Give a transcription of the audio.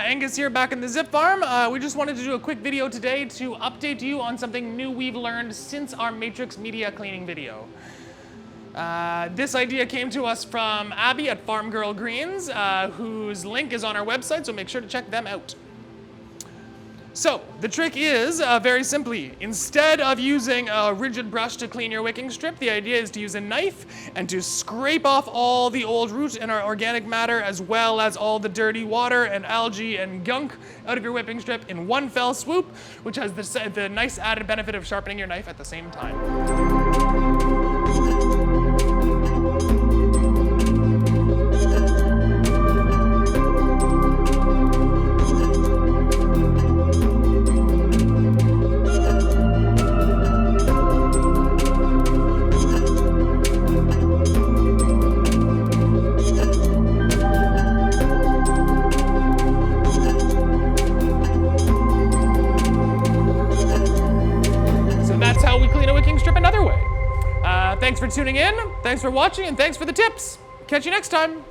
Angus here back in the Zip Farm. We just wanted to do a quick video today to update you on something new we've learned since our Matrix Media cleaning video. This idea came to us from Abby at Farm Girl Greens, whose link is on our website, so make sure to check them out. So, the trick is, very simply, instead of using a rigid brush to clean your wicking strip, the idea is to use a knife and to scrape off all the old root and our organic matter, as well as all the dirty water and algae and gunk out of your whipping strip in one fell swoop, which has the nice added benefit of sharpening your knife at the same time. That's how we clean a wicking strip another way. Thanks for tuning in, thanks for watching, and thanks for the tips. Catch you next time.